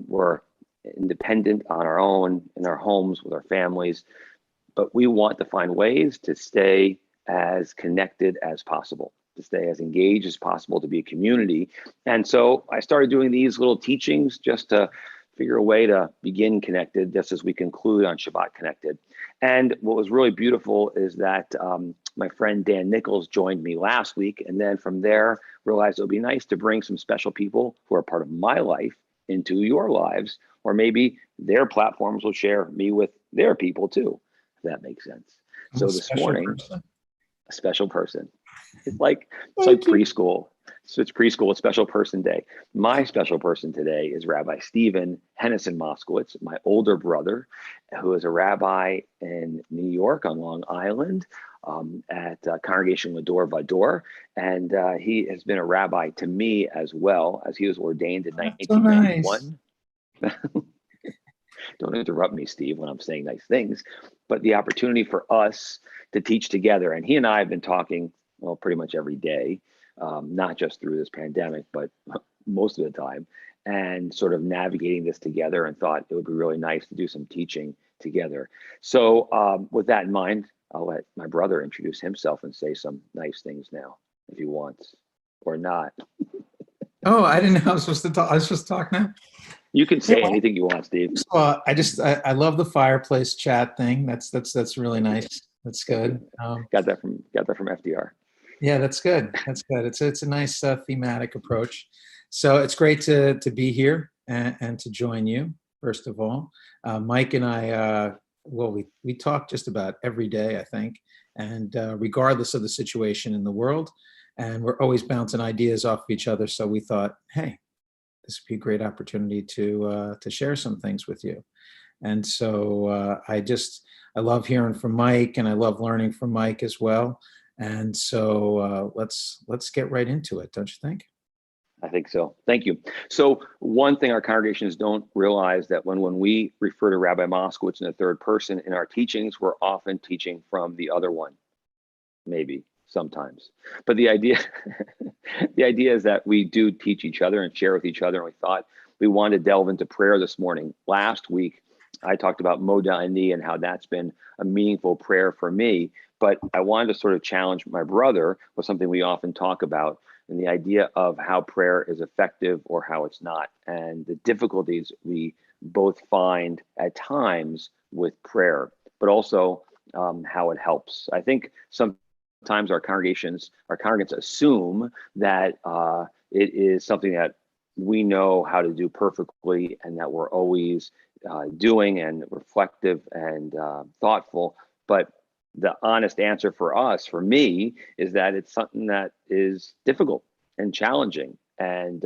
We're independent on our own in our homes with our families, but we want to find ways to stay as connected as possible, to stay as engaged as possible, to be a community. And so I started doing these little teachings just to figure a way to begin connected, just as we conclude on Shabbat Connected. And what was really beautiful is that my friend Dan Nichols joined me last week. And then from there, realized it would be nice to bring some special people who are part of my life into your lives, or maybe their platforms will share me with their people too, if that makes sense. So this morning, a special person. It's like preschool. So it's preschool, it's special person day. My special person today is Rabbi Stephen Hennison Moskowitz, my older brother, who is a rabbi in New York on Long Island at Congregation Lador Vador. And he has been a rabbi to me as well, as he was ordained in 1991. So nice. Don't interrupt me, Steve, when I'm saying nice things, but the opportunity for us to teach together. And he and I have been talking, well, pretty much every day, not just through this pandemic, but most of the time, and sort of navigating this together, and thought it would be really nice to do some teaching together. So with that in mind, I'll let my brother introduce himself and say some nice things now, if he wants, or not. Oh, I didn't know I was supposed to talk. I was supposed to talk now. You can say anything you want, Steve. Well, I love the fireplace chat thing. That's really nice. That's good. Got that from FDR. Yeah, that's good. That's good. It's a nice thematic approach. So it's great to be here and to join you. First of all, Mike and I, we talk just about every day, I think, and regardless of the situation in the world, and we're always bouncing ideas off of each other. So we thought, hey, this would be a great opportunity to share some things with you. And so I love hearing from Mike, and I love learning from Mike as well. And so let's get right into it, don't you think? I think so. Thank you. So one thing our congregations don't realize, that when we refer to Rabbi Moskowitz in the third person in our teachings, we're often teaching from the other one, maybe sometimes. But the idea is that we do teach each other and share with each other. And we thought we wanted to delve into prayer this morning. Last week, I talked about Moda Ani and how that's been a meaningful prayer for me. But I wanted to sort of challenge my brother with something we often talk about, and the idea of how prayer is effective or how it's not, and the difficulties we both find at times with prayer, but also how it helps. I think sometimes our congregants assume that it is something that we know how to do perfectly, and that we're always doing, and reflective and thoughtful. But the honest answer for me, is that it's something that is difficult and challenging. And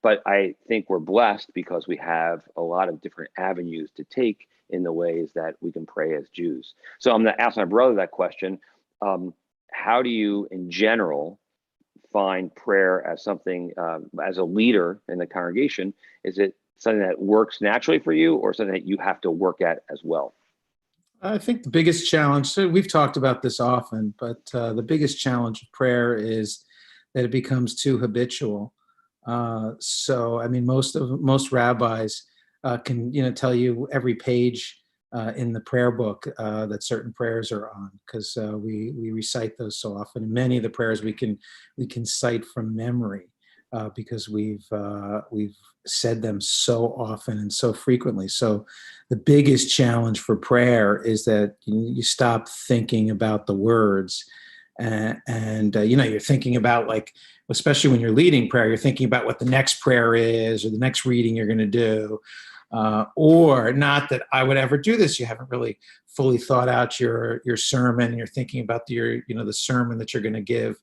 but I think we're blessed because we have a lot of different avenues to take in the ways that we can pray as Jews. So I'm going to ask my brother that question. How do you, in general, find prayer as something, as a leader in the congregation? Is it something that works naturally for you, or something that you have to work at as well? I think the biggest challenge, so we've talked about this often, but the biggest challenge of prayer is that it becomes too habitual. So, I mean, most rabbis can, tell you every page in the prayer book that certain prayers are on, because we recite those so often. And many of the prayers we can cite from memory because we've said them so often and so frequently. So the biggest challenge for prayer is that you stop thinking about the words, and you're thinking about, like, especially when you're leading prayer, you're thinking about what the next prayer is or the next reading you're going to do. Or not that I would ever do this. You haven't really fully thought out your sermon, and you're thinking about the sermon that you're going to give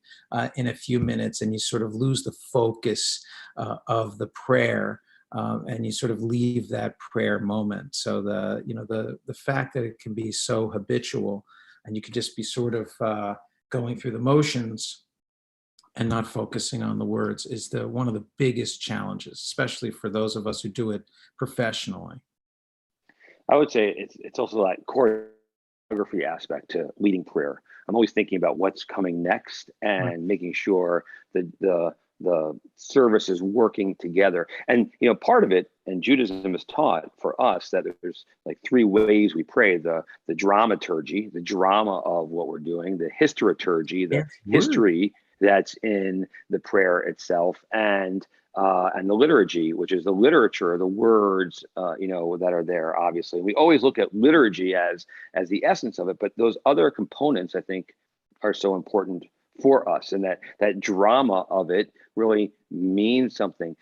in a few minutes, and you sort of lose the focus of the prayer, and you sort of leave that prayer moment. So the fact that it can be so habitual, and you can just be sort of going through the motions and not focusing on the words, is one of the biggest challenges, especially for those of us who do it professionally. I would say it's also that choreography aspect to leading prayer. I'm always thinking about what's coming next, and making sure that the the services working together. And part of it, and Judaism is taught for us, that there's like three ways we pray: the dramaturgy, the drama of what we're doing; the historiturgy, the history that's in the prayer itself; and the liturgy, which is the literature, the words, that are there. Obviously, we always look at liturgy as the essence of it, but those other components, I think, are so important for us, and that drama of it really means something.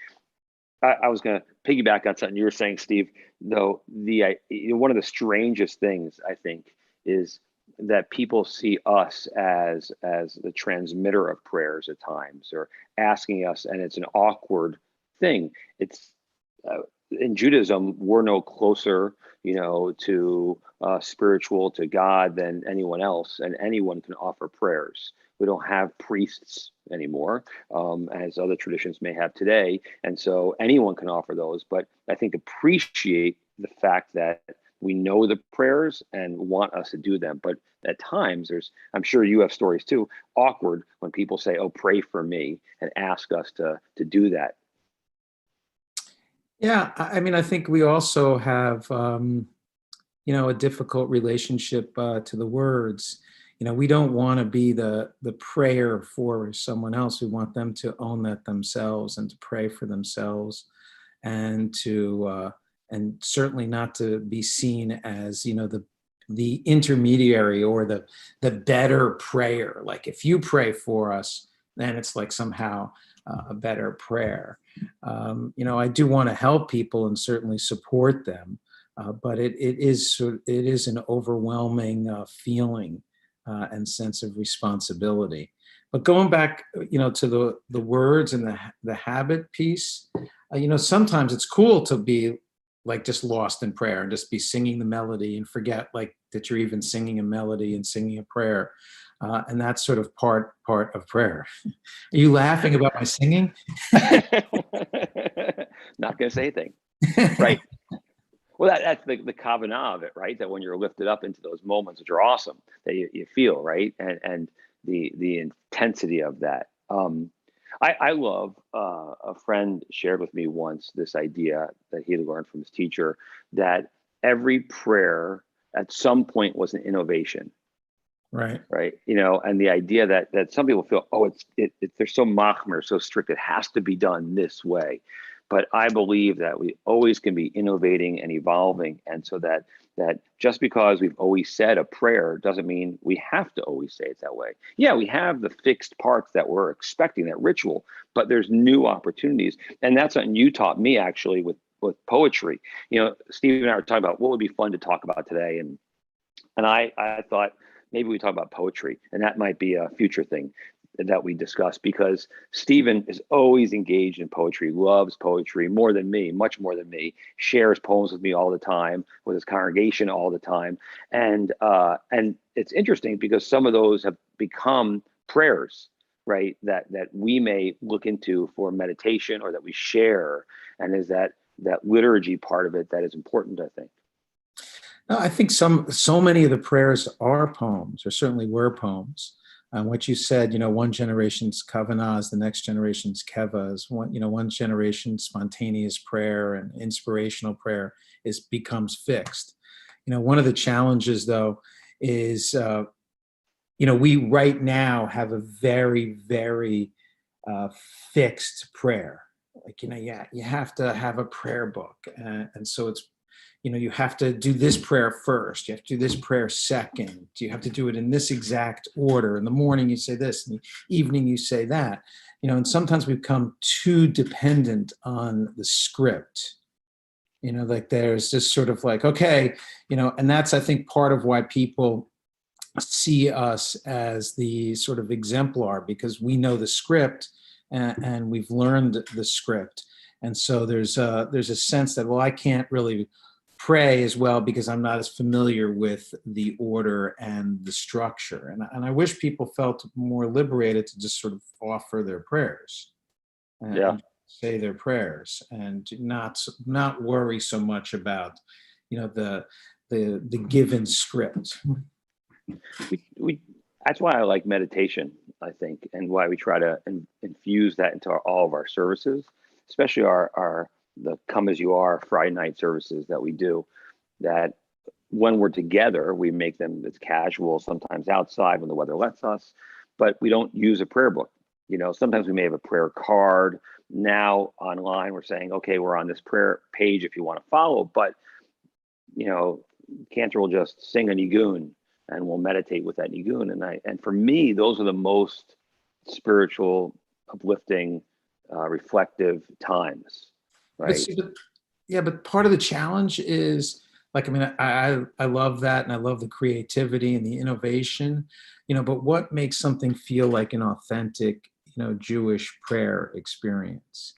I was going to piggyback on something you were saying, Steve. Though one of the strangest things, I think, is that people see us as the transmitter of prayers at times, or asking us, and it's an awkward thing. It's in Judaism, we're no closer, to spiritual, to God, than anyone else, and anyone can offer prayers. We don't have priests anymore, as other traditions may have today, and so anyone can offer those. But I think appreciate the fact that we know the prayers and want us to do them. But at times, I'm sure you have stories too, awkward when people say, "Oh, pray for me," and ask us to do that. Yeah, I mean, I think we also have, a difficult relationship to the words. We don't want to be the prayer for someone else. We want them to own that themselves and to pray for themselves, and and certainly not to be seen as the intermediary or the better prayer. Like, if you pray for us, then it's like somehow a better prayer. I do want to help people and certainly support them, but it is an overwhelming feeling and sense of responsibility. But going back, to the words and the habit piece, sometimes it's cool to be like just lost in prayer and just be singing the melody and forget like that you're even singing a melody and singing a prayer. And that's sort of part of prayer. Are you laughing about my singing? Not going to say anything. Right. Well, that's the kavanah of it, right? That when you're lifted up into those moments, which are awesome, that you feel, right? And the intensity of that. I love, a friend shared with me once this idea that he had learned from his teacher, that every prayer at some point was an innovation. Right. Right. And the idea that some people feel, oh, they're so machmer, so strict, it has to be done this way. But I believe that we always can be innovating and evolving. And so that just because we've always said a prayer doesn't mean we have to always say it that way. Yeah, we have the fixed parts that we're expecting, that ritual, but there's new opportunities. And that's something you taught me actually with poetry. Steve and I were talking about what would be fun to talk about today. And I thought, maybe we talk about poetry, and that might be a future thing that we discuss, because Stephen is always engaged in poetry, loves poetry more than me, much more than me, shares poems with me all the time, with his congregation all the time. And it's interesting because some of those have become prayers, right? That we may look into for meditation, or that we share. And is that liturgy part of it that is important, I think. No, I think so many of the prayers are poems, or certainly were poems. What you said, one generation's kavanahs, the next generation's kevahs. One generation's spontaneous prayer and inspirational prayer becomes fixed. One of the challenges, though, is we right now have a very, very fixed prayer. Like, you have to have a prayer book, and so it's, you have to do this prayer first. You have to do this prayer second. You have to do it in this exact order. In the morning, you say this. In the evening, you say that. And sometimes we become too dependent on the script. Like there's this sort of like, okay, and that's, I think, part of why people see us as the sort of exemplar, because we know the script and we've learned the script. And so there's a sense that, well, I can't really pray as well because I'm not as familiar with the order and the structure. And I wish people felt more liberated to just sort of offer their prayers and say their prayers, and not worry so much about, the given script. That's why I like meditation, I think, and why we try to infuse that into all of our services, especially our the Come As You Are Friday night services that we do. That when we're together, we make them as casual, sometimes outside when the weather lets us, but we don't use a prayer book. Sometimes we may have a prayer card. Now online, we're saying, okay, we're on this prayer page if you want to follow, but Cantor will just sing a nigun and we'll meditate with that nigun. And for me, those are the most spiritual, uplifting, reflective times, But, right? see, yeah, but part of the challenge is like, I mean, I love that, and I love the creativity and the innovation, but what makes something feel like an authentic, Jewish prayer experience?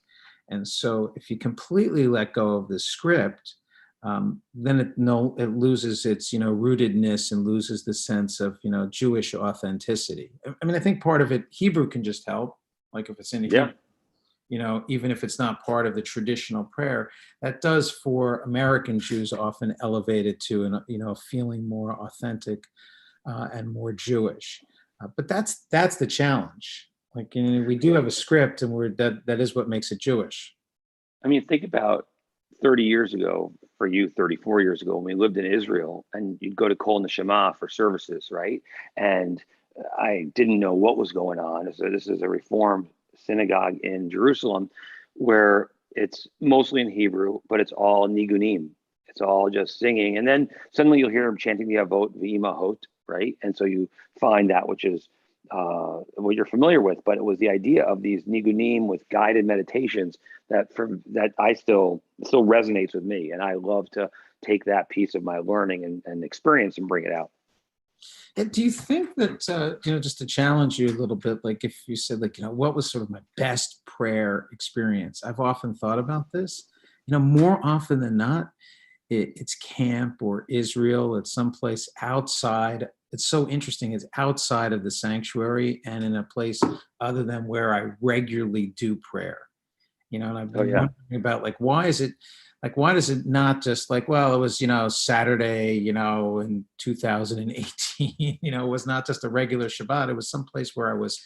And so if you completely let go of the script, then it loses its, rootedness, and loses the sense of, Jewish authenticity. I mean, I think part of it, Hebrew can just help, like if it's in Yeah. Hebrew, even if it's not part of the traditional prayer, that does for American Jews often elevate it to feeling more authentic and more Jewish. But that's the challenge. Like, we do have a script, and that is what makes it Jewish. I mean, think about 30 years ago, for you, 34 years ago, when we lived in Israel and you'd go to Kol Neshama for services, right? And I didn't know what was going on. So this is a Reformed synagogue in Jerusalem where it's mostly in Hebrew, but it's all nigunim. It's all just singing. And then suddenly you'll hear them chanting the Avot, V'imahot, right? And so you find that, which is what you're familiar with, but it was the idea of these nigunim with guided meditations that I still resonates with me, and I love to take that piece of my learning and experience and bring it out. And do you think that just to challenge you a little bit, like if you said, like, what was sort of my best prayer experience? I've often thought about this. More often than not, it's camp or Israel. It's someplace outside. It's so interesting. It's outside of the sanctuary and in a place other than where I regularly do prayer. And I've been wondering about, like, why does it not just like, well, it was, Saturday, in 2018, it was not just a regular Shabbat. It was someplace where I was,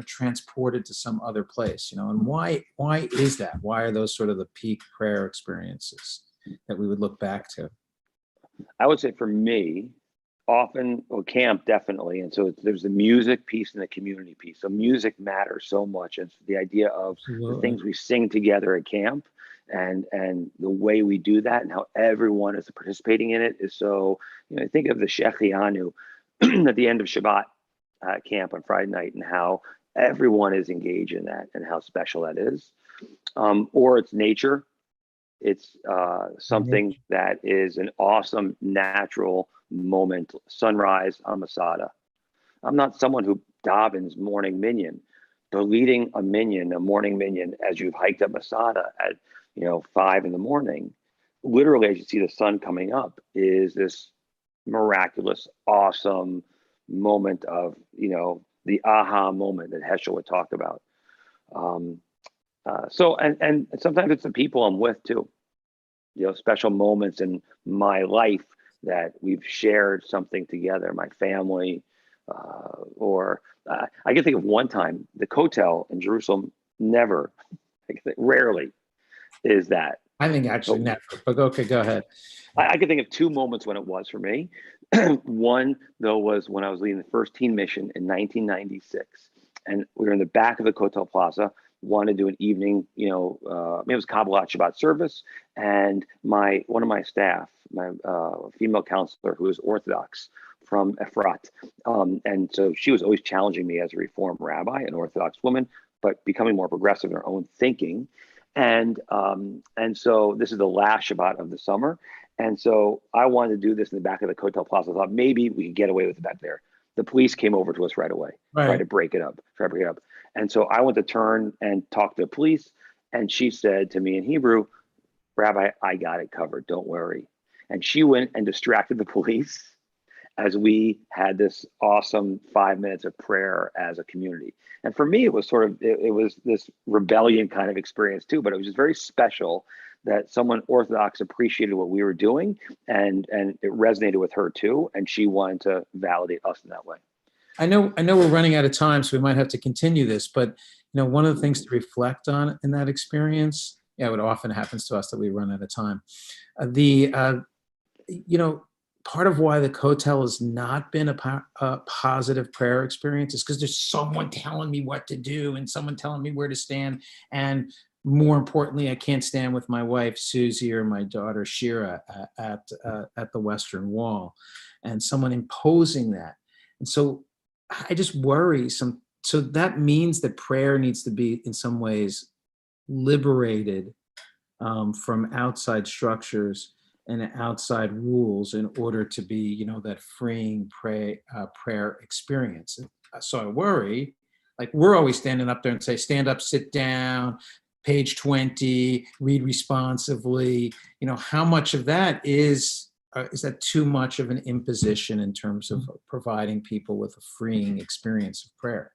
transported to some other place, and why is that? Why are those sort of the peak prayer experiences that we would look back to? I would say for me, often, well, camp definitely, and so there's the music piece and the community piece. So music matters so much. It's the idea of the things we sing together at camp, and the way we do that, and how everyone is participating in it is so. Think of the Shechianu at the end of Shabbat camp on Friday night, and how everyone is engaged in that, and how special that is. Or it's nature. It's something that is an awesome natural moment. Sunrise on Masada. I'm not someone who davens morning minyan, but leading a morning minyan, as you've hiked up Masada at 5 a.m, literally as you see the sun coming up, is this miraculous, awesome moment of the aha moment that Heschel would talk about. So sometimes it's the people I'm with too, special moments in my life that we've shared something together, my family, or I can think of one time, the Kotel in Jerusalem rarely is that. I think actually never, but okay, go ahead. I can think of two moments when it was for me. One, though, was when I was leading the first teen mission in 1996. And we were in the back of the Kotel Plaza, wanted to do an evening, it was Kabbalat Shabbat service. And one of my staff, my female counselor who is Orthodox from Efrat. And so she was always challenging me as a Reform rabbi, an Orthodox woman, but becoming more progressive in her own thinking. And so this is the last Shabbat of the summer. And so I wanted to do this in the back of the Kotel Plaza. I thought maybe we could get away with it back there. The police came over to us right away, try to break it up. And so I went to turn and talk to the police. And she said to me in Hebrew, "Rabbi, I got it covered. Don't worry." And she went and distracted the police as we had this awesome 5 minutes of prayer as a community. And for me, it was it was this rebellion kind of experience too, but it was just very special that someone Orthodox appreciated what we were doing, and it resonated with her too. And she wanted to validate us in that way. I know we're running out of time, so we might have to continue this, but one of the things to reflect on in that experience, it often happens to us that we run out of time. The you know, Part of why the Kotel has not been a positive prayer experience is because there's someone telling me what to do and someone telling me where to stand. And more importantly, I can't stand with my wife, Susie, or my daughter, Shira, at the Western Wall, and someone imposing that. And so I just worry so that means that prayer needs to be in some ways liberated from outside structures and outside rules in order to be, that freeing prayer experience. So I worry, like we're always standing up there and say, stand up, sit down, page 20, read responsively. How much of that is that too much of an imposition in terms of providing people with a freeing experience of prayer?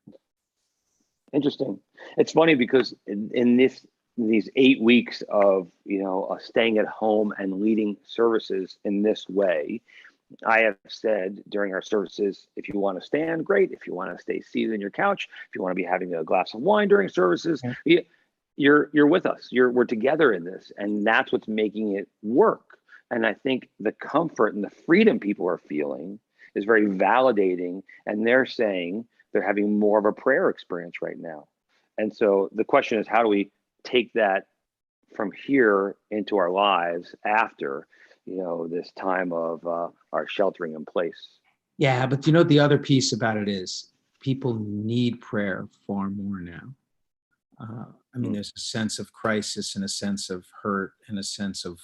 Interesting. It's funny because in these 8 weeks of staying at home and leading services in this way, I have said during our services, if you want to stand, great. If you want to stay seated on your couch, if you want to be having a glass of wine during services, you're with us. We're together in this, and that's what's making it work. And I think the comfort and the freedom people are feeling is very validating, and they're saying they're having more of a prayer experience right now. And so the question is, how do we take that from here into our lives after this time of our sheltering in place? Yeah, but the other piece about it is people need prayer far more now. There's a sense of crisis and a sense of hurt and a sense of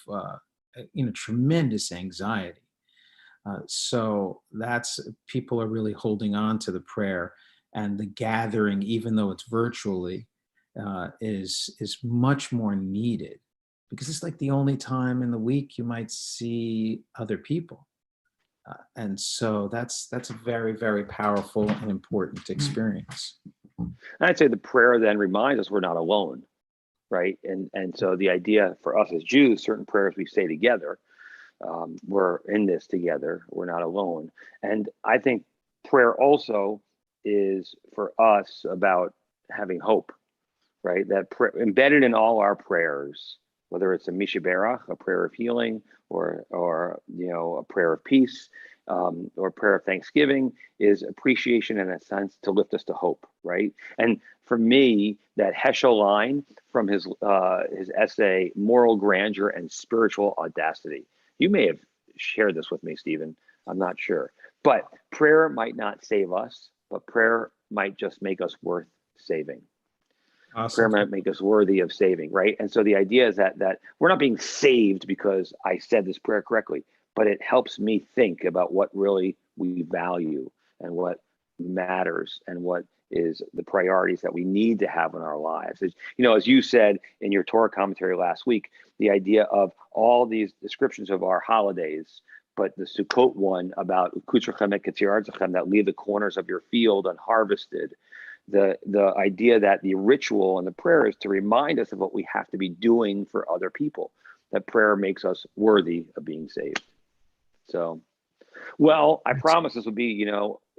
tremendous anxiety. So that's people are really holding on to the prayer, and the gathering, even though it's virtually, is much more needed, because it's like the only time in the week you might see other people, and so that's a very, very powerful and important experience. I'd say the prayer then reminds us we're not alone, right? And so the idea for us as Jews, certain prayers we say together, we're in this together, we're not alone. And I think prayer also is for us about having hope, right? That embedded in all our prayers, whether it's a Mishaberach, a prayer of healing, or a prayer of peace, or a prayer of thanksgiving, is appreciation in a sense to lift us to hope, right? And for me, that Heschel line from his essay, Moral Grandeur and Spiritual Audacity. You may have shared this with me, Stephen. I'm not sure. But prayer might not save us, but prayer might just make us worth saving. Awesome. Prayer might make us worthy of saving, right? And so the idea is that we're not being saved because I said this prayer correctly, but it helps me think about what really we value and what matters and what is the priorities that we need to have in our lives. As you said in your Torah commentary last week, the idea of all these descriptions of our holidays, but the Sukkot one about that leave the corners of your field unharvested. The idea that the ritual and the prayer is to remind us of what we have to be doing for other people, that prayer makes us worthy of being saved. So, well, I promise this will be,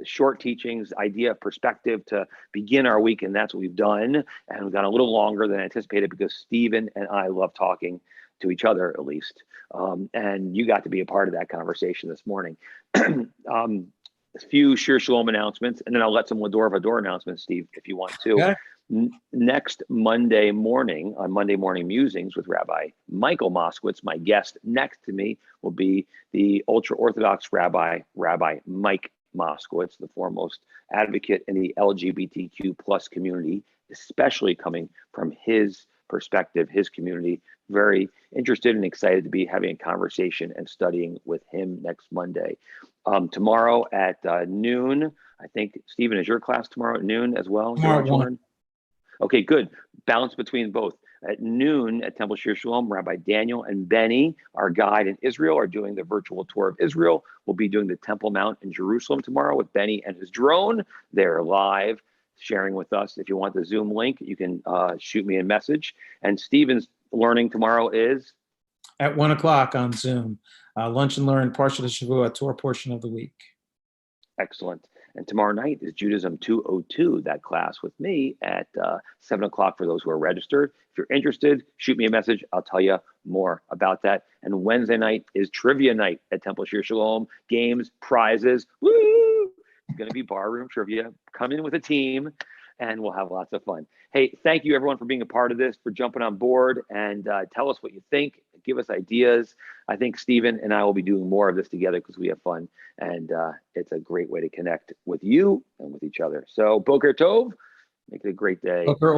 short teachings, idea of perspective to begin our week, and that's what we've done. And we've gone a little longer than anticipated because Stephen and I love talking to each other, at least. And you got to be a part of that conversation this morning. A few Shir Shalom announcements, and then I'll let some Lador Vador announcements, Steve, if you want to. Okay. Next Monday morning, on Monday Morning Musings with Rabbi Michael Moskowitz, my guest next to me will be the ultra-Orthodox Rabbi Mike Moskowitz, the foremost advocate in the LGBTQ plus community, especially coming from his perspective, his community. Very interested and excited to be having a conversation and studying with him next Monday. Tomorrow at noon, I think, Stephen, is your class tomorrow at noon as well? Tomorrow. Okay, good. Balance between both. At noon at Temple Shir Shalom, Rabbi Daniel and Benny, our guide in Israel, are doing the virtual tour of Israel. We'll be doing the Temple Mount in Jerusalem tomorrow with Benny and his drone. They're live sharing with us. If you want the Zoom link, you can shoot me a message. And Stephen's learning tomorrow is? At 1:00 on Zoom. Lunch and Learn, Parshat Shavua, Torah portion of the week. Excellent. And tomorrow night is Judaism 202, that class with me at 7 o'clock for those who are registered. If you're interested, shoot me a message. I'll tell you more about that. And Wednesday night is trivia night at Temple Shir Shalom. Games, prizes. Woo! It's going to be barroom trivia. Come in with a team and we'll have lots of fun. Hey, thank you everyone for being a part of this, for jumping on board, and tell us what you think. Give us ideas. I think Stephen and I will be doing more of this together because we have fun, and it's a great way to connect with you and with each other. So Boker Tov, make it a great day. Boker